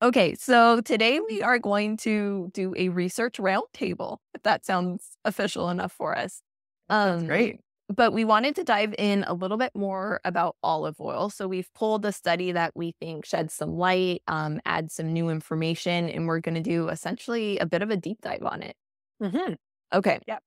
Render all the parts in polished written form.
Okay, so today we are going to do a research roundtable, if that sounds official enough for us. Sounds Um, great. but we wanted to dive in a little bit more about olive oil. So we've pulled a study that we think sheds some light, adds some new information, and we're going to do essentially a bit of a deep dive on it. Hmm. Okay. Yep.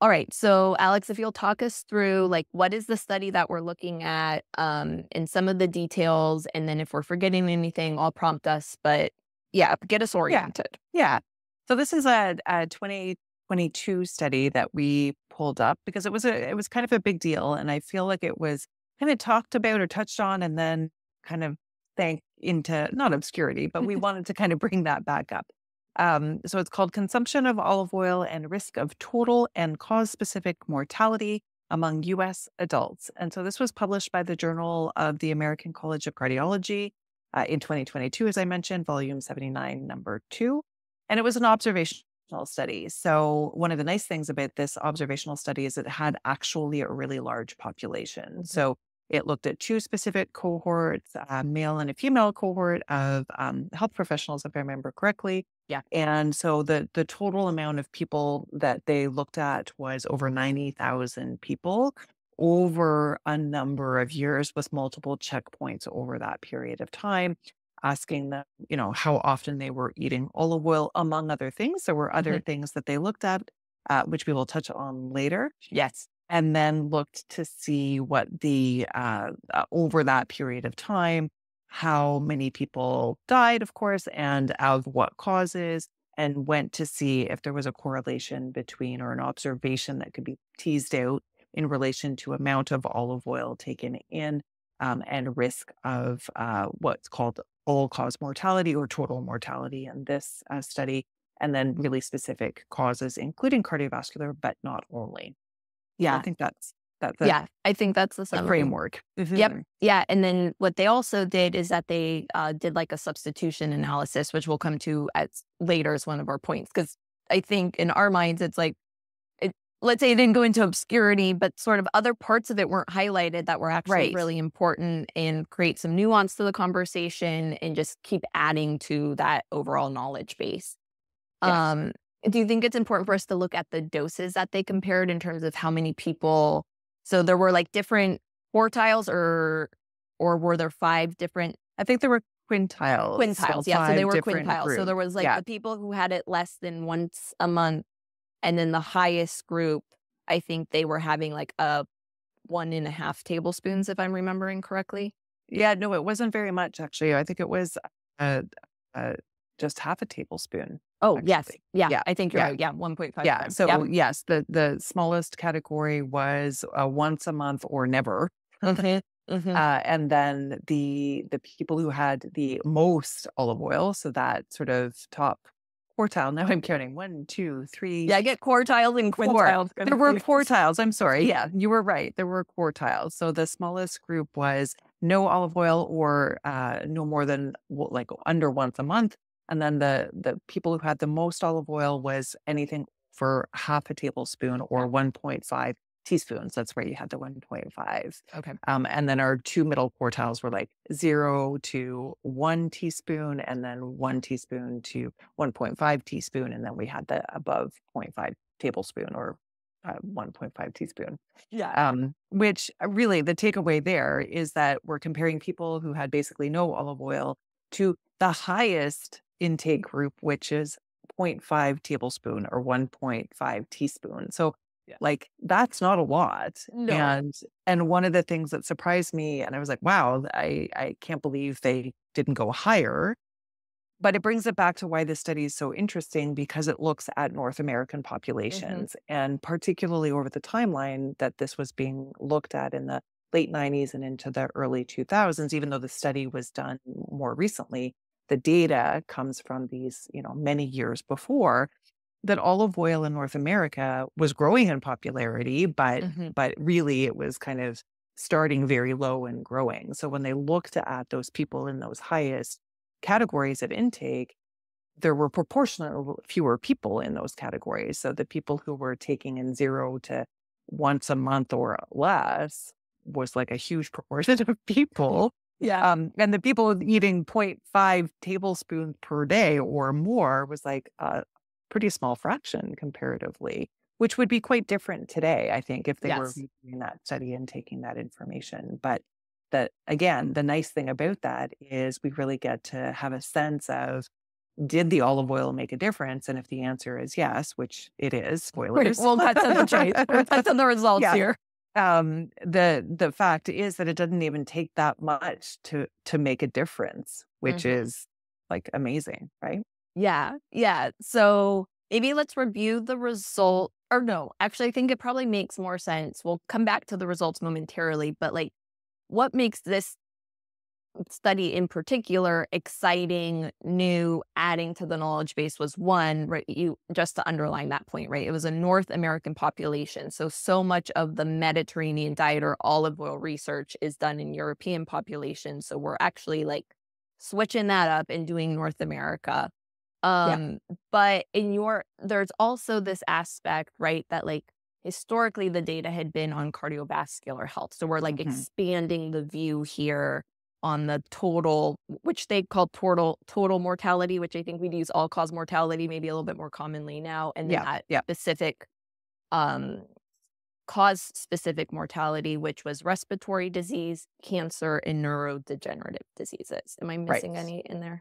All right. So, Alex, if you'll talk us through, like, what is the study that we're looking at, and some of the details, and then if we're forgetting anything, I'll prompt us. But yeah, get us Yeah. oriented. Yeah. So this is a 2022 study that we pulled up because it was kind of a big deal, and I feel like it was kind of talked about or touched on, and then kind of sank into not obscurity, but we wanted to kind of bring that back up. So it's called Consumption of Olive Oil and Risk of Total and Cause-Specific Mortality Among U.S. Adults. And so this was published by the Journal of the American College of Cardiology in 2022, as I mentioned, volume 79, number 2. And it was an observational study. So one of the nice things about this observational study is it had actually a really large population. Mhm. So it looked at two specific cohorts, a male and a female cohort of health professionals, if I remember correctly. Yeah. And so the total amount of people that they looked at was over 90,000 people over a number of years with multiple checkpoints over that period of time, asking them, how often they were eating olive oil, among other things. There were other Mhm. things that they looked at, which we will touch on later. Yes. And then looked to see what over that period of time, how many people died, of course, and of what causes, and went to see if there was a correlation between or an observation that could be teased out in relation to amount of olive oil taken in and risk of what's called all-cause mortality or total mortality in this study, and then really specific causes, including cardiovascular, but not only. So I Yeah. think that's Yeah. I think that's the a summary. framework. Yep. Mhm. Yeah. And then what they also did is that they did like a substitution analysis, which we'll come to later as one of our points. Because I think in our minds, it's like, it, let's say it didn't go into obscurity, but sort of other parts of it weren't highlighted that were actually Right. really important and create some nuance to the conversation and just keep adding to that overall knowledge base. Yes. Um, do you think it's important for us to look at the doses that they compared in terms of how many people? So there were like different quartiles, or were there five different I think there were quintiles, so quintiles? Yeah, so they 5 were different quintiles. So there groups. was like Yeah. the people who had it less than once a month, and then the highest group, I think they were having like a 1.5 tablespoons, if I'm remembering correctly. Yeah, no, it wasn't very much, actually. I think it was, uh uh, just half a tablespoon, Oh, yes. actually. Yeah, Yeah, I think you're yeah, right. Yeah, 1.5 yeah. grams. Yep. So, yes, the smallest category was, once a month or never. Mhm. Mhm. And then the people who had the most olive oil, so that sort of top quartile. Now I'm counting one, 2, 3, Yeah, I get quartiles and 4. quintiles There were confused. quartiles. I'm sorry. Yeah, you were right. There were quartiles. So the smallest group was no olive oil or no more than like under once a month. And then the people who had the most olive oil was anything for half a tablespoon or 1.5 teaspoons. That's where you had the 1.5. Okay. And then our two middle quartiles were like 0 to 1 teaspoon, and then 1 teaspoon to 1.5 teaspoon. And then we had the above 0.5 tablespoon or 1.5 teaspoon. Yeah. Which really the takeaway there is that we're comparing people who had basically no olive oil to the highest intake group, which is zero point 0.5 tablespoon or 1.5 teaspoon. So Yeah. like that's not a lot. No. And one of the things that surprised me, and I was like, wow, I can't believe they didn't go higher. But it brings it back to why this study is so interesting because it looks at North American Mhm. populations, and particularly over the timeline that this was being looked at in the late 90s and into the early 2000s. Even though the study was done more recently, the data comes from these, many years before, that olive oil in North America was growing in popularity, but Mhm. but really it was kind of starting very low and growing. So when they looked at those people in those highest categories of intake, there were proportionally fewer people in those categories. So the people who were taking in 0 to once a month or less was like a huge proportion of people. Yeah. And the people eating 0.5 tablespoons per day or more was like a pretty small fraction comparatively, which would be quite different today, I think, if they were Yes. doing that study and taking that information. But that, again, the nice thing about that is we really get to have a sense of, did the olive oil make a difference? And if the answer is yes, which it is, Right. spoilers. We'll cut to the chase. We'll cut to the results Yeah. here. The fact is that it doesn't even take that much to make a difference, which is like amazing, right? Yeah. Yeah. So maybe let's review the result. Or no, actually, I think it probably makes more sense. We'll come back to the results momentarily, but like what makes this study in particular exciting, new, adding to the knowledge base was one, right? Just to underline that point, right? It was a North American population. So much of the Mediterranean diet or olive oil research is done in European populations. So we're actually like switching that up and doing North America. Yeah. But there's also this aspect, right, that like historically the data had been on cardiovascular health. So we're like expanding the view here on the total, which they call total mortality, which I think we'd use all-cause mortality maybe a little bit more commonly now, and then that specific um, cause-specific mortality, which was respiratory disease, cancer, and neurodegenerative diseases. Am I missing any in there?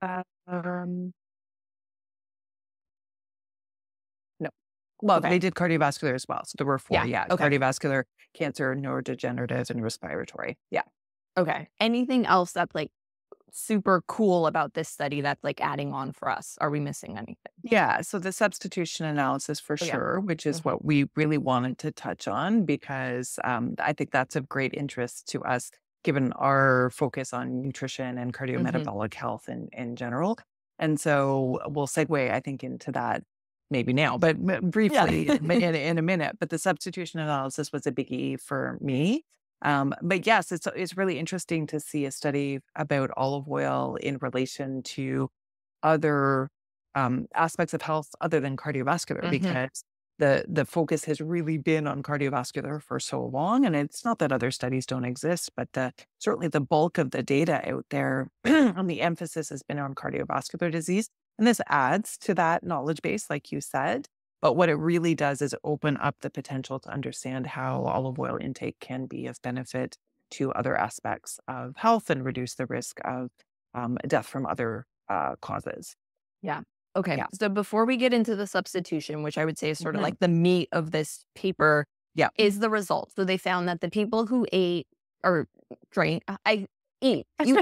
No. Well, Okay. they did cardiovascular as well. So there were 4. Yeah. Okay. Cardiovascular, cancer, neurodegenerative, and respiratory. Yeah. Okay. Anything else that's like super cool about this study that's like adding on for us? Are we missing anything? Yeah. So the substitution analysis for Yeah. sure, which is what we really wanted to touch on because I think that's of great interest to us, given our focus on nutrition and cardiometabolic health in general. And so we'll segue, I think, into that maybe now, but briefly in a minute. But the substitution analysis was a biggie for me. But yes, it's really interesting to see a study about olive oil in relation to other aspects of health other than cardiovascular, because the focus has really been on cardiovascular for so long. And it's not that other studies don't exist, but certainly the bulk of the data out there and the emphasis has been on cardiovascular disease. And this adds to that knowledge base, like you said. But what it really does is open up the potential to understand how olive oil intake can be of benefit to other aspects of health and reduce the risk of death from other causes. Yeah. Okay. Yeah. So before we get into the substitution, which I would say is sort of like the meat of this paper, is the result. So they found that the people who ate or drank, you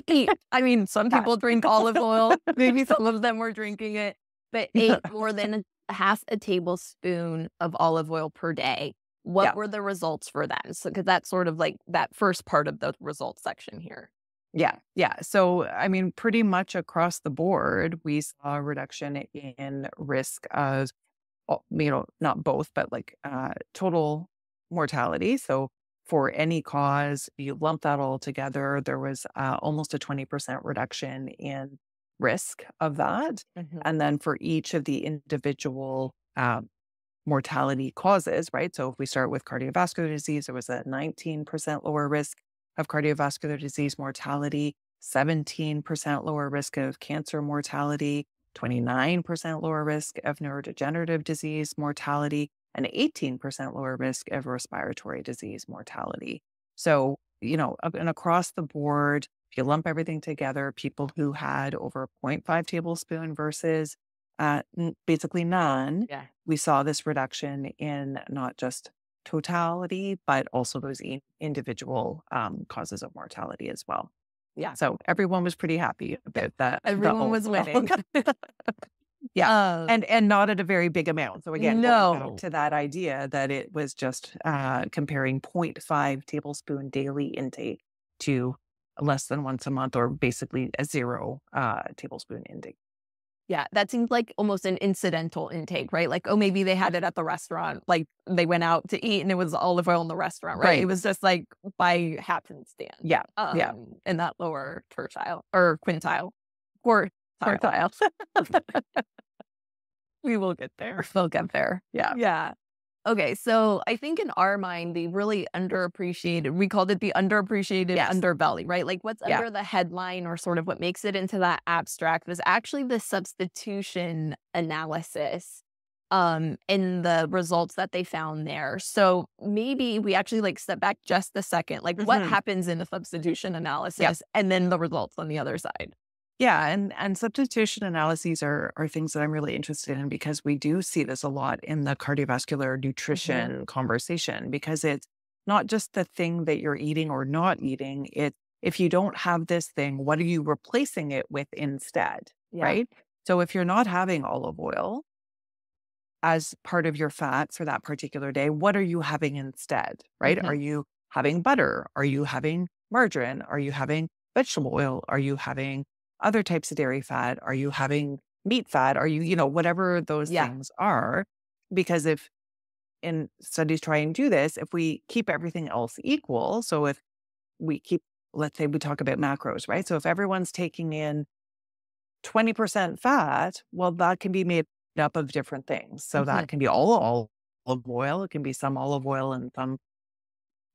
eat. I mean, some people drink olive oil. Maybe some of them were drinking it, but ate more than half a tablespoon of olive oil per day. What were the results for them? So, because that's sort of like that first part of the results section here. Yeah. So, I mean, pretty much across the board, we saw a reduction in risk of, not both, but like total mortality. So for any cause, you lump that all together, there was almost a 20% reduction in risk of that. And then for each of the individual mortality causes, right? So if we start with cardiovascular disease, there was a 19% lower risk of cardiovascular disease mortality, 17% lower risk of cancer mortality, 29% lower risk of neurodegenerative disease mortality, and 18% lower risk of respiratory disease mortality. So, and across the board, if you lump everything together, people who had over 0.5 tablespoon versus basically none, we saw this reduction in not just totality, but also those individual causes of mortality as well. Yeah. So everyone was pretty happy about that. Everyone was winning. And not at a very big amount. So again, going back to that idea that it was just comparing 0.5 tablespoon daily intake to less than once a month, or basically a 0 tablespoon intake. Yeah, that seems like almost an incidental intake, right? Like, oh, maybe they had it at the restaurant. Like they went out to eat and it was olive oil in the restaurant, right? It was just like by happenstance. Yeah. In that lower tertile or quintile. Quartile. We will get there. We'll get there. Yeah. Okay, so I think in our mind, the really underappreciated, we called it the underappreciated Yes. underbelly, right? Like what's Yeah. under the headline or sort of what makes it into that abstract was actually the substitution analysis in the results that they found there. So maybe we actually like step back just a second, like what Hmm. happens in a substitution Yep. analysis and then the results on the other side. Yeah, and substitution analyses are things that I'm really interested in because we do see this a lot in the cardiovascular Hmm. nutrition conversation because it's not just the thing that you're eating or not eating. It if you don't have this thing, what are you replacing it with instead, Yeah. right? So if you're not having olive oil as part of your fats for that particular day, what are you having instead, right? Are Hmm. you having butter? Are you having margarine? Are you having vegetable oil? Are you having other types of dairy fat? Are you having meat fat? Are you, whatever those Yeah. things are? Because if in studies try and do this, if we keep everything else equal, so if we keep, let's say we talk about macros, right? So if everyone's taking in 20% fat, well, that can be made up of different things. So Hmm. that can be all olive oil. It can be some olive oil and some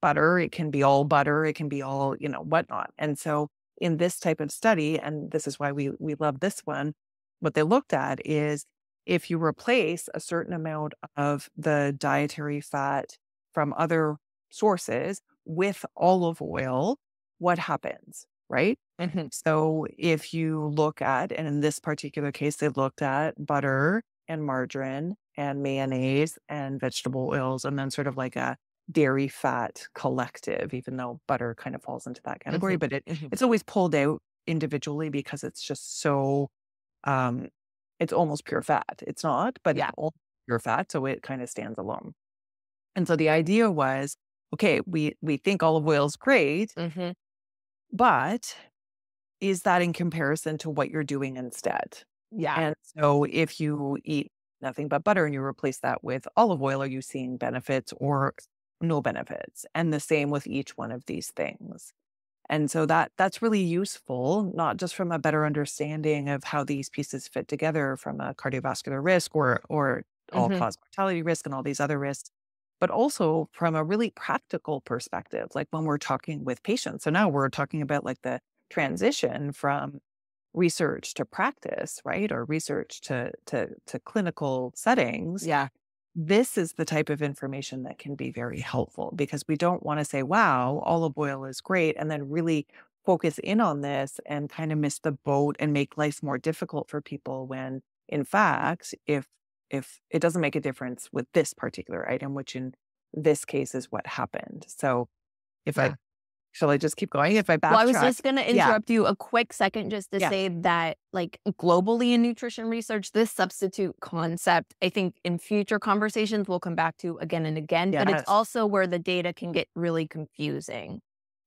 butter. It can be all butter. It can be all, whatnot. And so in this type of study, and this is why we love this one, what they looked at is if you replace a certain amount of the dietary fat from other sources with olive oil, what happens, right? Hmm. So if you look at, and in this particular case, they looked at butter and margarine and mayonnaise and vegetable oils, and then sort of like a dairy fat collective, even though butter kind of falls into that category, Hmm. but Hmm. it's always pulled out individually because it's just so um it's almost pure fat. It's not, but it's Yeah. all pure fat, so it kind of stands alone. And so the idea was, okay, we think olive oil is great, Hmm. but is that in comparison to what you're doing instead? Yeah. And so if you eat nothing but butter and you replace that with olive oil, are you seeing benefits or no benefits? And the same with each one of these things. And so that's really useful, not just from a better understanding of how these pieces fit together from a cardiovascular risk or all Hmm. cause mortality risk and all these other risks, but also from a really practical perspective, like when we're talking with patients. So now we're talking about like the transition from research to practice, right? Or research to clinical settings. Yeah. This is the type of information that can be very helpful because we don't want to say, wow, olive oil is great, and then really focus in on this and kind of miss the boat and make life more difficult for people when in fact, if it doesn't make a difference with this particular item, which in this case is what happened. So if I Yeah. shall I just keep going? If I Well, I was backtrack, just going to yeah, interrupt you a quick second just to yeah, say that, like, globally in nutrition research, this substitute concept, I think in future conversations, we'll come back to again and again, but it's yes, also where the data can get really confusing.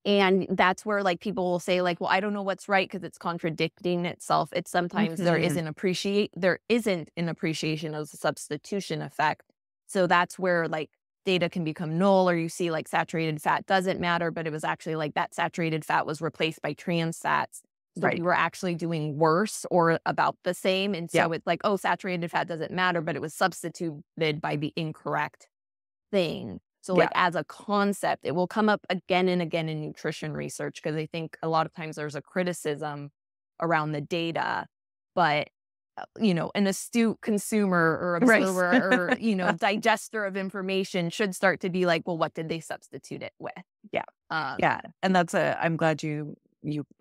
And that's where, like, people will say, like, well, I don't know what's right because it's contradicting itself. It's sometimes mhm, there isn't an appreciation of the substitution effect. So that's where, like, data can become null, or you see like saturated fat doesn't matter, but it was actually like that saturated fat was replaced by trans fats. So right, we were actually doing worse or about the same. And yeah, so it's like, oh, saturated fat doesn't matter, but it was substituted by the incorrect thing. So, yeah, like, as a concept, it will come up again and again in nutrition research because I think a lot of times there's a criticism around the data, but an astute consumer or right, observer or, digester of information should start to be like, well, what did they substitute it with? yeah. Um, Yeah, and I'm glad you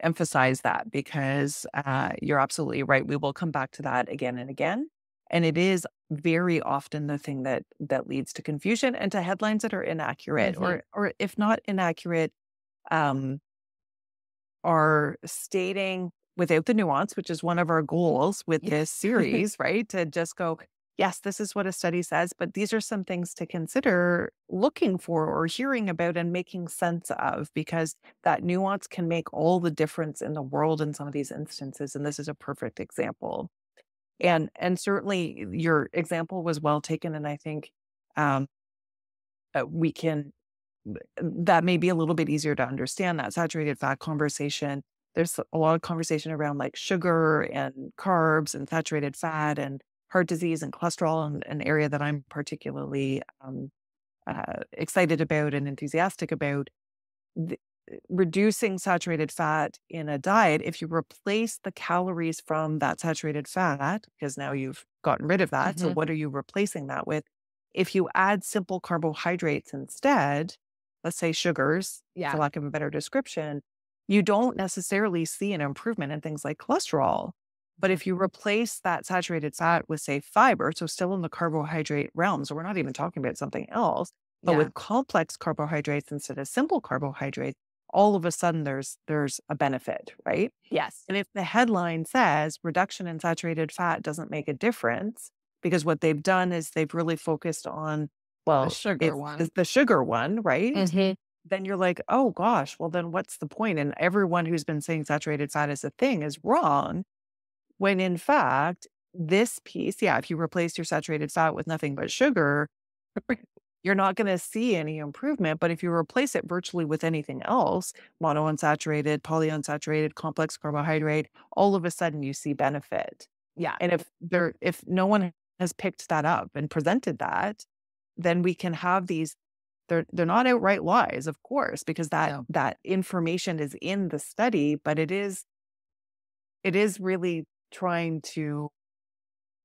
emphasize that because, you're absolutely right. We will come back to that again and again, and it is very often the thing that leads to confusion and to headlines that are inaccurate mhm. or if not inaccurate, um, are stating without the nuance, which is one of our goals with Yeah. this series, right? To just go, yes, this is what a study says, but these are some things to consider looking for or hearing about and making sense of, because that nuance can make all the difference in the world in some of these instances. And this is a perfect example. Yeah. And certainly your example was well taken. And I think um, we can that may be a little bit easier to understand that saturated fat conversation. There's a lot of conversation around like sugar and carbs and saturated fat and heart disease and cholesterol, an area that I'm particularly excited about and enthusiastic about, th- reducing saturated fat in a diet, if you replace the calories from that saturated fat, because now you've gotten rid of that. So Hmm. what are you replacing that with? If you add simple carbohydrates instead, let's say sugars, for Yeah. lack of a better description, you don't necessarily see an improvement in things like cholesterol. But if you replace that saturated fat with, say, fiber, so still in the carbohydrate realm, so we're not even talking about something else, but Yeah. with complex carbohydrates instead of simple carbohydrates, all of a sudden there's a benefit, right? Yes. And if the headline says reduction in saturated fat doesn't make a difference, because what they've done is they've really focused on, The well, sugar it's one. the sugar one, right? Hmm. Then you're like, oh gosh, well, then what's the point? And everyone who's been saying saturated fat is a thing is wrong. When in fact, this piece, yeah, if you replace your saturated fat with nothing but sugar, you're not going to see any improvement. But if you replace it virtually with anything else, monounsaturated, polyunsaturated, complex carbohydrate, all of a sudden you see benefit. Yeah. And if no one has picked that up and presented that, then we can have these. They're not outright lies, of course, because No. that information is in the study, but it is really trying to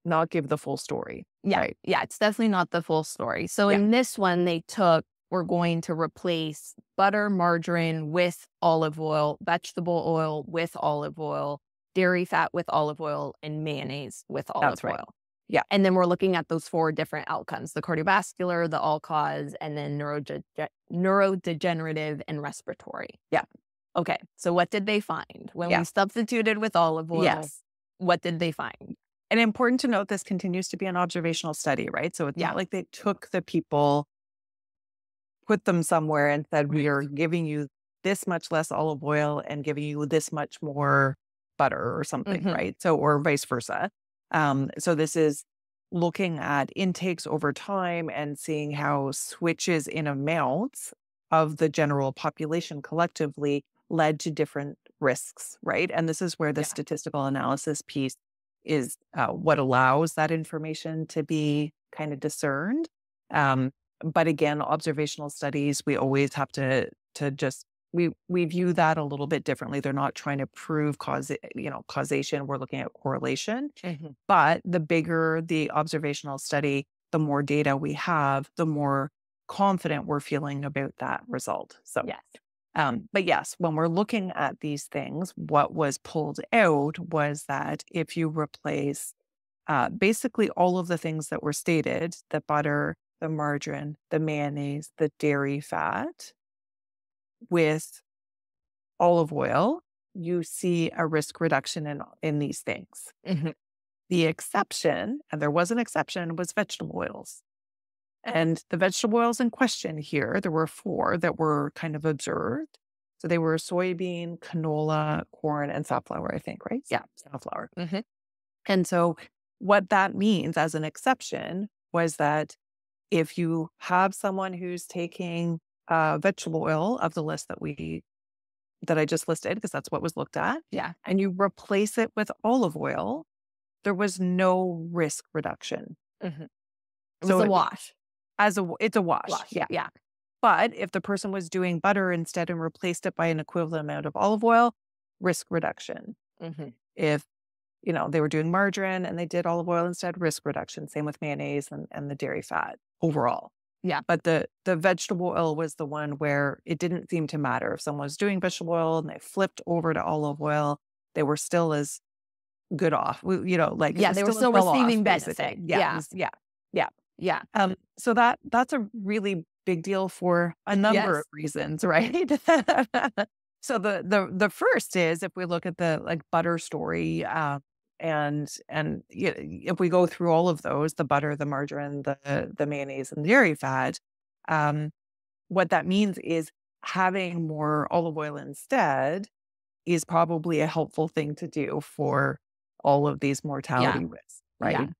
not give the full story. Yeah. Right. Yeah. It's definitely not the full story. So Yeah. in this one, we're going to replace butter, margarine with olive oil, vegetable oil with olive oil, dairy fat with olive oil, and mayonnaise with olive That's right. oil. Yeah. And then we're looking at those 4 different outcomes: the cardiovascular, the all cause, and then neurodegenerative and respiratory. Yeah. Okay. So what did they find when Yeah. we substituted with olive oil? Yes. What did they find? And important to note, this continues to be an observational study, right? So it's Yeah. not like they took the people, put them somewhere and said, we are giving you this much less olive oil and giving you this much more butter or something, Hmm. right? So, or vice versa. So this is looking at intakes over time and seeing how switches in amounts of the general population collectively led to different risks, right? And this is where the Yeah. statistical analysis piece is what allows that information to be kind of discerned. But again, observational studies, we always have to just we view that a little bit differently. They're not trying to prove causation. We're looking at correlation. Hmm. But the bigger the observational study, the more data we have, the more confident we're feeling about that result. So, Yes. but yes, when we're looking at these things, what was pulled out was that if you replace basically all of the things that were stated, the butter, the margarine, the mayonnaise, the dairy fat, with olive oil, you see a risk reduction in these things. Hmm. The exception, and there was an exception, was vegetable oils. And the vegetable oils in question here, there were 4 that were kind of observed. So they were soybean, canola, corn, and safflower, I think, right? Yeah, safflower. Hmm. And so what that means as an exception was that if you have someone who's taking vegetable oil of the list that I just listed, because that's what was looked at, Yeah. and you replace it with olive oil, there was no risk reduction. Hmm. It was So a wash. it's a wash. Wash. Yeah. Yeah. But if the person was doing butter instead and replaced it by an equivalent amount of olive oil, risk reduction. Hmm. If they were doing margarine and they did olive oil instead, risk reduction. Same with mayonnaise and the dairy fat overall. Yeah. But the vegetable oil was the one where it didn't seem to matter. If someone was doing vegetable oil and they flipped over to olive oil, they were still as good off. Like it Yeah. was They were still as still well off, receiving basically. benefit. Yeah, Yeah. yeah, yeah. Yeah. So that's a really big deal for a number of Yes. reasons, right? So the first is, if we look at the like butter story, and if we go through all of those, the butter, the margarine, the mayonnaise, and the dairy fat, what that means is having more olive oil instead is probably a helpful thing to do for all of these Yeah. mortality risks, Yeah. right? And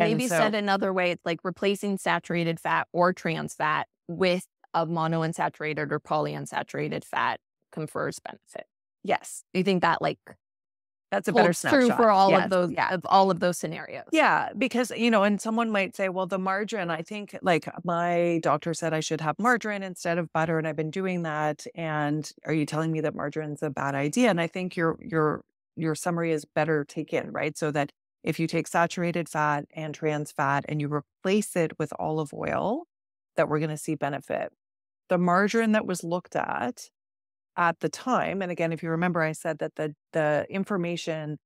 And maybe so, said another way, it's like replacing saturated fat or trans fat with a monounsaturated or polyunsaturated fat confers benefit. yes. Do you think that That's a better holds true snapshot. for all of Yes. those Yeah. of all of those scenarios. Yeah, because, and someone might say, well, the margarine, I think like my doctor said I should have margarine instead of butter, and I've been doing that. And are you telling me that margarine's a bad idea? And I think your summary is better taken, right? So that if you take saturated fat and trans fat and you replace it with olive oil, that we're going to see benefit. The margarine that was looked at the time, and again, if you remember, I said that the information,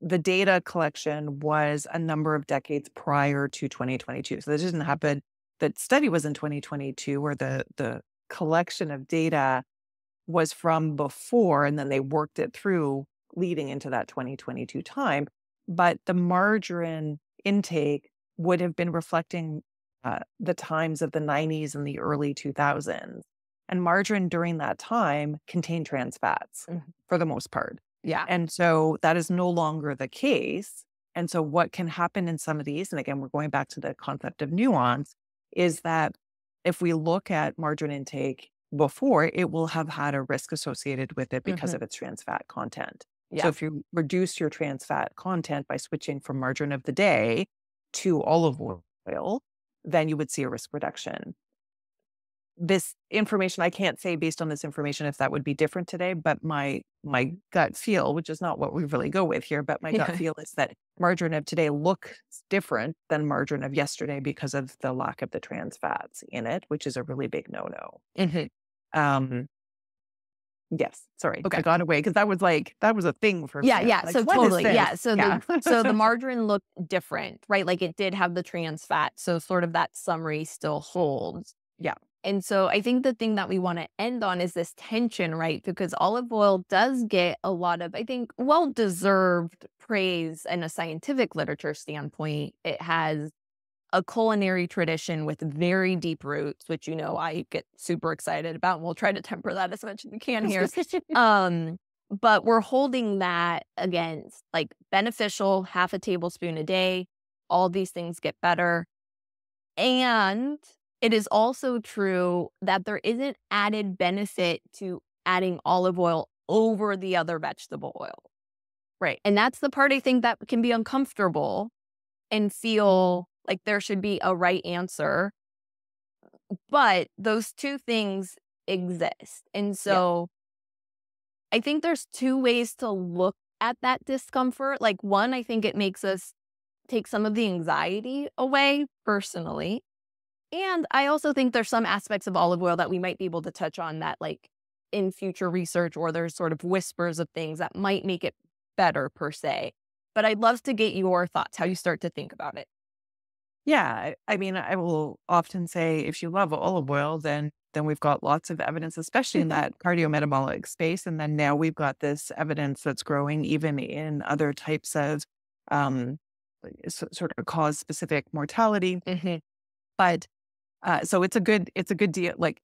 the data collection was a number of decades prior to 2022. So this didn't happen. The study was in 2022, where the collection of data was from before, and then they worked it through leading into that 2022 time. But the margarine intake would have been reflecting the times of the 90s and the early 2000s. And margarine during that time contained trans fats for the most part. Yeah. And so that is no longer the case. And so what can happen in some of these, and again, we're going back to the concept of nuance, is that if we look at margarine intake before, it will have had a risk associated with it because of its trans fat content. Yeah. So if you reduce your trans fat content by switching from margarine of the day to olive oil, then you would see a risk reduction. This information, I can't say based on this information if that would be different today, but my gut feel, which is not what we really go with here, but my gut feel is that margarine of today looks different than margarine of yesterday because of the lack of the trans fats in it, which is a really big no-no. Yes, sorry, Okay. I got away because that was a thing for Yeah, me. yeah. Like, So what is totally. this? Yeah. So Yeah. the margarine looked different, right? Like it did have the trans fat. So sort of that summary still holds. Yeah. And so I think the thing that we want to end on is this tension, right? Because olive oil does get a lot of, I think, well-deserved praise in a scientific literature standpoint. It has a culinary tradition with very deep roots, which, I get super excited about. And we'll try to temper that as much as we can here. But we're holding that against like beneficial, half a tablespoon a day. All these things get better. And it is also true that there isn't added benefit to adding olive oil over the other vegetable oil. Right. And that's the part I think that can be uncomfortable and feel like there should be a right answer. But those two things exist. And so I think there's two ways to look at that discomfort. Like one, I think it makes us take some of the anxiety away personally. And I also think there's some aspects of olive oil that we might be able to touch on that like in future research, or there's sort of whispers of things that might make it better per se. But I'd love to get your thoughts, how you start to think about it. Yeah, I mean, I will often say if you love olive oil, then we've got lots of evidence, especially in that cardiometabolic space. And then now we've got this evidence that's growing even in other types of sort of cause-specific mortality. But so it's a good deal. Like,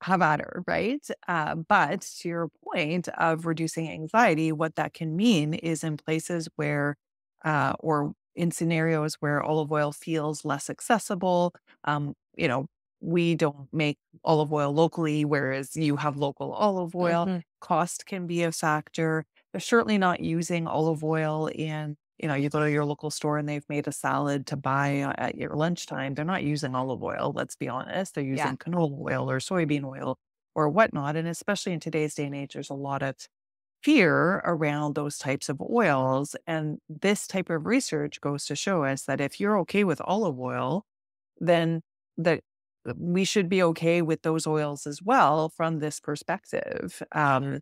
have at her, right? But to your point of reducing anxiety, what that can mean is in places where, or in scenarios where olive oil feels less accessible, we don't make olive oil locally, whereas you have local olive oil. Cost can be a factor. They're certainly not using olive oil in, you go to your local store and they've made a salad to buy at your lunchtime. They're not using olive oil, let's be honest. They're using canola oil or soybean oil or whatnot. And especially in today's day and age, there's a lot of fear around those types of oils. And this type of research goes to show us that if you're okay with olive oil, then that we should be okay with those oils as well from this perspective. And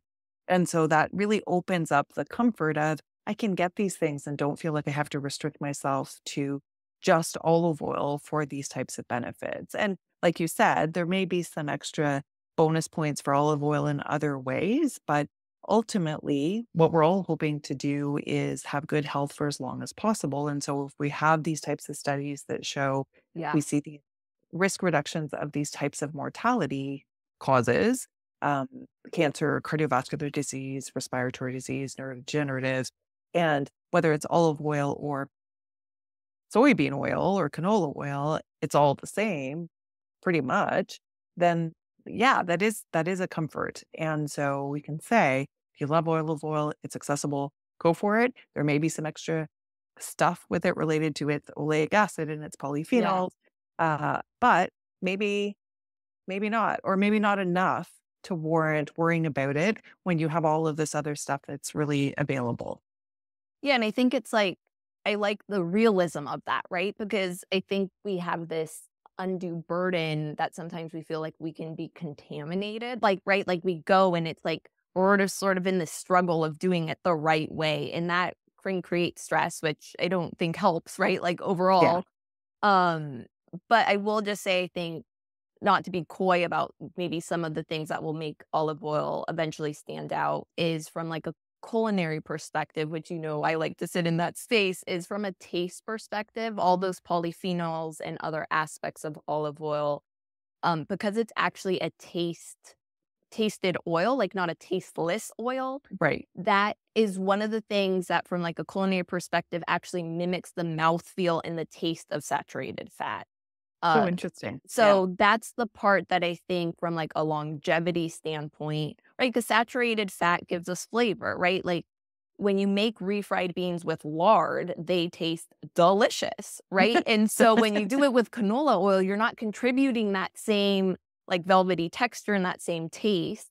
so that really opens up the comfort of, I can get these things and don't feel like I have to restrict myself to just olive oil for these types of benefits. And like you said, there may be some extra bonus points for olive oil in other ways, but ultimately, what we're all hoping to do is have good health for as long as possible. And so if we have these types of studies that show we see the risk reductions of these types of mortality causes, cancer, cardiovascular disease, respiratory disease, neurodegenerative, and whether it's olive oil or soybean oil or canola oil, it's all the same pretty much, then that is a comfort. And so we can say, if you love olive oil, it's accessible. go for it. There may be some extra stuff with it related to its oleic acid and its Yeah. polyphenols, but maybe not, or maybe not enough to warrant worrying about it when you have all of this other stuff that's really available. Yeah, and I think it's like I like the realism of that, right? Because I think we have this undue burden that sometimes we feel like we can be contaminated. Like, right? Like we go and it's like we're just sort of in this struggle of doing it the right way. And that can create stress, which I don't think helps, right? Like Yeah. overall. Um, but I will just say I think not to be coy about maybe some of the things that will make olive oil eventually stand out is from like a culinary perspective, which, I like to sit in that space, is from a taste perspective, all those polyphenols and other aspects of olive oil, because it's actually a tasted oil, like not a tasteless oil. Right. That is one of the things that from like a culinary perspective actually mimics the mouthfeel and the taste of saturated fat. So Uh, interesting. Yeah. so that's the part that I think from like a longevity standpoint, right? Because saturated fat gives us flavor, right? Like when you make refried beans with lard, they taste delicious, right? And so when you do it with canola oil, you're not contributing that same like velvety texture and that same taste.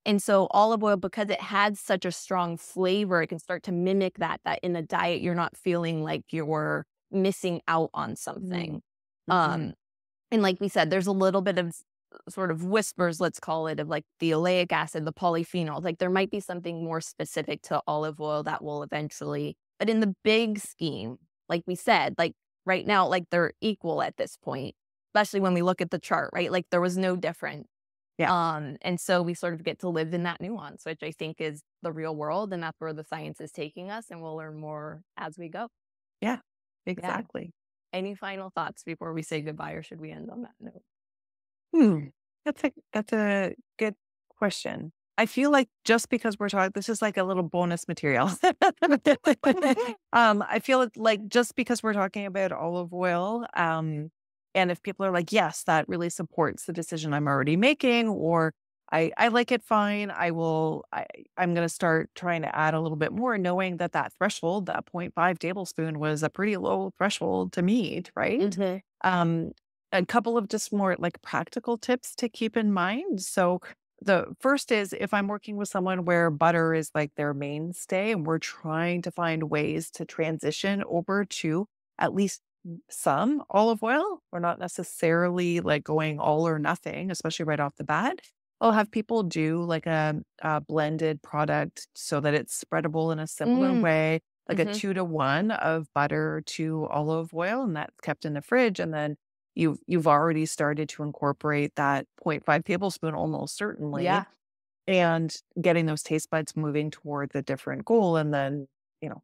And so olive oil, because it has such a strong flavor, it can start to mimic that in a diet, you're not feeling like you're missing out on Mm. something. Mhm. Um, and like we said, there's a little bit of sort of whispers, let's call it, of like the oleic acid, the polyphenols. Like there might be something more specific to olive oil that will eventually, but in the big scheme, like we said, like right now, like they're equal at this point, especially when we look at the chart, right? Like there was no difference. Yeah. And so we sort of get to live in that nuance, which I think is the real world, and that's where the science is taking us, and we'll learn more as we go. Yeah. Yeah. Exactly. Any final thoughts before we say goodbye, or should we end on that note? Hmm. That's a good question. I feel like just because we're talking, this is like a little bonus material. I feel like just because we're talking about olive oil, and if people are like, yes, that really supports the decision I'm already making, or I like it fine, I'm going to start trying to add a little bit more, knowing that that threshold, that 0.5 tablespoon was a pretty low threshold to meet, right? Mhm. Um, a couple of just more like practical tips to keep in mind. So, the first is if I'm working with someone where butter is like their mainstay and we're trying to find ways to transition over to at least some olive oil, we're not necessarily like going all or nothing, especially right off the bat. I'll have people do like a blended product so that it's spreadable in a similar Mm, way, like a mhm. 2 to 1 of butter to olive oil, and that's kept in the fridge. And then you've already started to incorporate that 0.5 tablespoon almost certainly, Yeah. and getting those taste buds moving toward the different goal, and then, you know,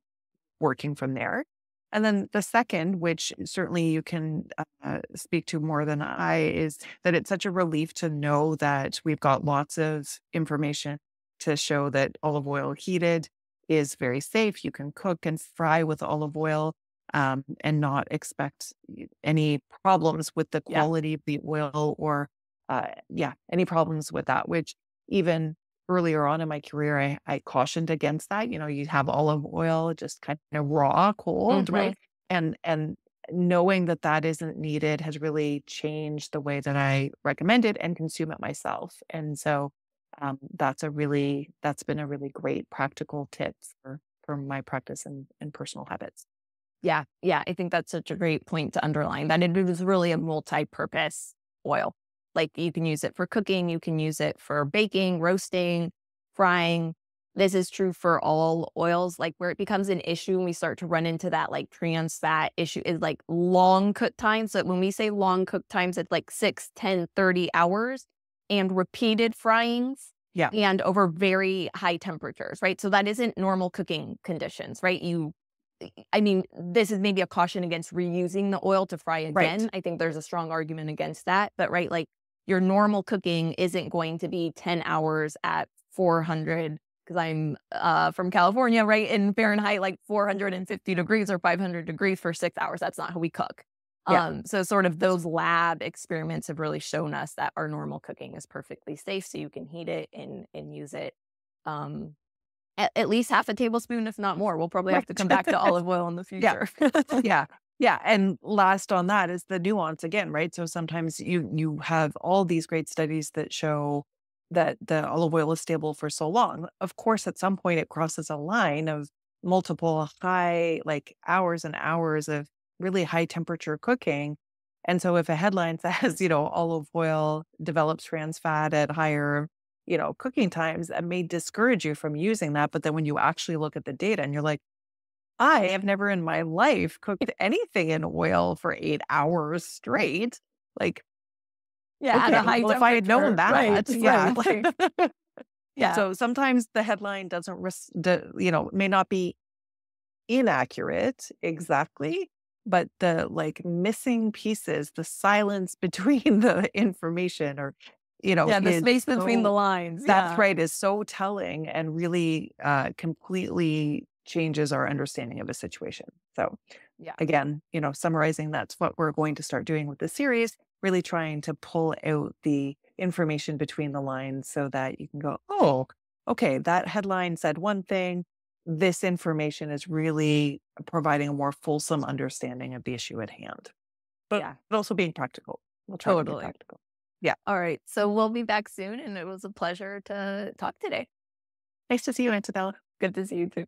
working from there. And then the second, which certainly you can speak to more than I, is that it's such a relief to know that we've got lots of information to show that olive oil heated is very safe. You can cook and fry with olive oil, and not expect any problems with the Yeah. quality of the oil, or, yeah, any problems with that, which even earlier on in my career, I cautioned against that. You know, you have olive oil just kind of raw, cold, Mhm. right? And knowing that that isn't needed has really changed the way that I recommend it and consume it myself. And so, that's been a really great practical tip for my practice and personal habits. Yeah. Yeah. I think that's such a great point to underline that it is really a multi-purpose oil. Like you can use it for cooking, you can use it for baking, roasting, frying. This is true for all oils. Like where it becomes an issue and we start to run into that like trans fat issue is like long cook times. So when we say long cook times, it's like 6, 10, 30 hours and repeated fryings Yeah. and over very high temperatures, right? So that isn't normal cooking conditions, right? I mean, this is maybe a caution against reusing the oil to fry Right. again. I think there's a strong argument against that. But, right, like your normal cooking isn't going to be 10 hours at 400, because I'm from California, right? In Fahrenheit, like 450 degrees or 500 degrees for 6 hours. That's not how we cook. Yeah. So, sort of those lab experiments have really shown us that our normal cooking is perfectly safe. So, you can heat it and use it. Um, at least half a tablespoon, if not more. We'll probably have Right. to come back to olive oil in the Yeah. future. Yeah. Yeah. And last on that is the nuance again, right? So sometimes you have all these great studies that show that the olive oil is stable for so long. Of course, at some point it crosses a line of multiple high, like hours and hours of really high temperature cooking. And so if a headline says, olive oil develops trans fat at higher, cooking times, that may discourage you from using that. But then when you actually look at the data and you're like, I have never in my life cooked anything in oil for 8 hours straight. Like, Yeah, at okay, a high well, if I had known temperature. Right, that, yeah. right. Like, yeah. So sometimes the headline doesn't, may not be inaccurate exactly, but the like missing pieces, the silence between the information or, Yeah, the is space between the so, lines. that's Yeah. right, is so telling and really completely changes our understanding of a situation. So Yeah. again, summarizing, that's what we're going to start doing with the series, really trying to pull out the information between the lines so that you can go, oh, okay, that headline said one thing. This information is really providing a more fulsome understanding of the issue at hand, but Yeah. also being practical. We'll try to be Totally. practical. Yeah. All right. So we'll be back soon, and it was a pleasure to talk today. Nice to see you, Antonella. Good to see you too.